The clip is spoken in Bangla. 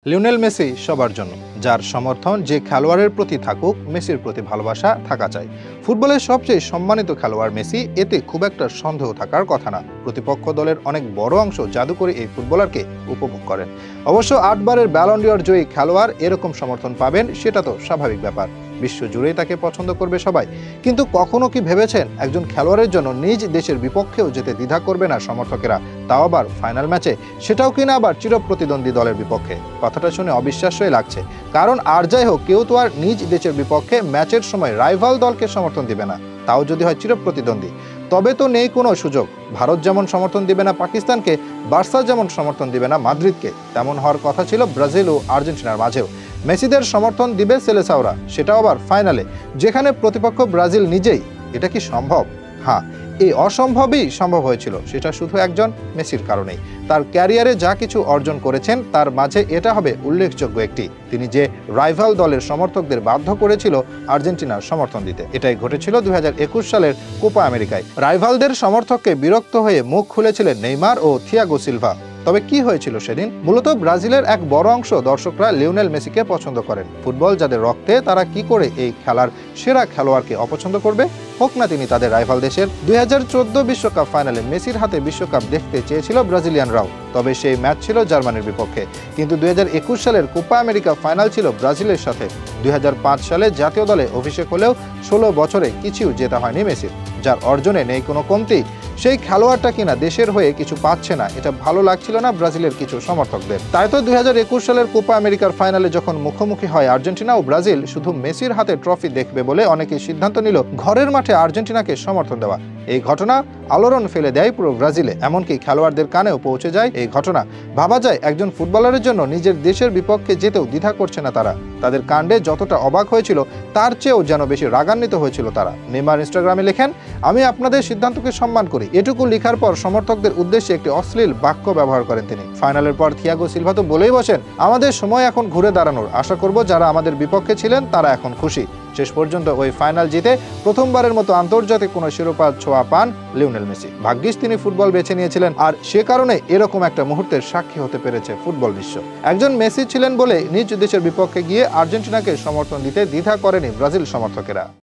লিওনেল মেসি সবার জন্য, যার সমর্থন যে খেলোয়াড়ের প্রতি থাকুক, মেসির প্রতি ভালোবাসা থাকা চাই। ফুটবলের সবচেয়ে সম্মানিত খেলোয়াড় মেসি, এতে খুব একটা সন্দেহ থাকার কথা না। প্রতিপক্ষ দলের অনেক বড় অংশ জাদু করে এই ফুটবলারকে উপভোগ করেন। অবশ্য 8 বারের ব্যালন ডি'অর জয়ী খেলোয়াড় এরকম সমর্থন পাবেন, সেটা তো স্বাভাবিক ব্যাপার। বিশ্ব জুড়েই তাকে পছন্দ করবে সবাই। কিন্তু কখনো কি ভেবেছেন একজন খেলোয়াড়ের জন্য নিজ দেশের বিপক্ষেও যেতে দ্বিধা করবে না সমর্থকেরা, তাও আবার ফাইনাল ম্যাচে, সেটাও কিনা আবার চিরপ্রতিদ্বন্দ্বী দলের বিপক্ষে? কথাটা শুনে অবিশ্বাস্যই লাগছে, কারণ আর যাই হোক, কেউ তো আর নিজ দেশের বিপক্ষে ম্যাচের সময় রাইভাল দলকে সমর্থন দিবে না, তাও যদি হয় চিরপ্রতিদ্বন্দ্বী। তবে তো নেই কোনো সুযোগ। ভারত যেমন সমর্থন দিবে না পাকিস্তানকে, বার্সা যেমন সমর্থন দিবে না মাদ্রিদকে, তেমন হওয়ার কথা ছিল ব্রাজিল ও আর্জেন্টিনার মাঝেও। মেসিদের সমর্থন দিবে সেলেসাওরা, সেটাও আবার ফাইনালে, যেখানে প্রতিপক্ষ ব্রাজিল নিজেই। এটা কি সম্ভব? হ্যাঁ, এই অসম্ভবই সম্ভব হয়েছিল, সেটা শুধু একজন মেসির কারণেই। তার ক্যারিয়ারে যা কিছু অর্জন করেছেন, তার মাঝে এটা হবে উল্লেখযোগ্য একটি। তিনি যে রাইভাল দলের সমর্থকদের বাধ্য করেছিল আর্জেন্টিনার সমর্থন দিতে। এটাই ঘটেছিল 2021 সালের কোপা আমেরিকায়। রাইভালদের সমর্থককে বিরক্ত হয়ে মুখ খুলেছিলেন নেইমার ও থিয়াগো সিলভা। তবে কি হয়েছিল সেদিন? মূলত ব্রাজিলের এক বড় অংশ দর্শকরা লিওনেল মেসিকে পছন্দ করেন। ফুটবল যাদের রক্তে, তারা কি করে এই খেলার সেরা খেলোয়াড়কে অপছন্দ করবে, হোক না তিনি তাদের রাইভাল দেশের? 2014 বিশ্বকাপ ফাইনালে মেসির হাতে বিশ্বকাপ দেখতে চেয়েছিল ব্রাজিলিয়ানরাও, তবে সেই ম্যাচ ছিল জার্মানির বিপক্ষে। কিন্তু 2021 সালের কোপা আমেরিকা ফাইনাল ছিল ব্রাজিলের সাথে। 2005 সালে জাতীয় দলে অভিষেক হলেও 16 বছরে কিছুই জেতা হয়নি মেসির। যার অর্জনে নেই কোনো কমতি, সেই খেলোয়াড়টা কিনা দেশের হয়ে কিছু পাচ্ছে না, এটা ভালো লাগছিল না ব্রাজিলের কিছু সমর্থকদের। তাই তো 2021 সালের কোপা আমেরিকার ফাইনালে যখন মুখোমুখি হয় আর্জেন্টিনা ও ব্রাজিল, শুধু মেসির হাতে ট্রফি দেখবে বলে অনেকে সিদ্ধান্ত নিল ঘরের মাঠে আর্জেন্টিনাকে সমর্থন দেওয়া। এই ঘটনা আলোড়ন ফেলে দেয় পুরো ব্রাজিলে, এমনকি খেলোয়াড়দের কানেও পৌঁছে যায় এই ঘটনা। ভাবা যায়, একজন ফুটবলারের জন্য নিজের দেশের বিপক্ষে যেতেও দ্বিধা করছে না তারা। তাদের কাণ্ডে যতটা অবাক হয়েছিল, তার চেয়েও যেন বেশি রাগান্বিত হয়েছিল তারা। নেইমার ইনস্টাগ্রামে লেখেন, আমি আপনাদের সিদ্ধান্তকে সম্মান করি। এটুকু লেখার পর সমর্থকদের উদ্দেশ্যে একটি অশ্লীল বাক্য ব্যবহার করেন তিনি। ফাইনালের পর থিয়াগো সিলভা তো বলেই বসেন, আমাদের সময় এখন ঘুরে দাঁড়ানোর। আশা করব যারা আমাদের বিপক্ষে ছিলেন তারা এখন খুশি। শেষ পর্যন্ত ওই ফাইনাল জিতে প্রথমবারের মতো আন্তর্জাতিক কোনো শিরোপা ছোঁয়া পান লিওনেল মেসি। ভাগ্যিস তিনি ফুটবল বেছে নিয়েছিলেন, আর সে কারণে এরকম একটা মুহূর্তের সাক্ষী হতে পেরেছে ফুটবল বিশ্ব। একজন মেসি ছিলেন বলে নিজ দেশের বিপক্ষে গিয়ে আর্জেন্টিনাকে সমর্থন দিতে দ্বিধা করেনি ব্রাজিল সমর্থকেরা।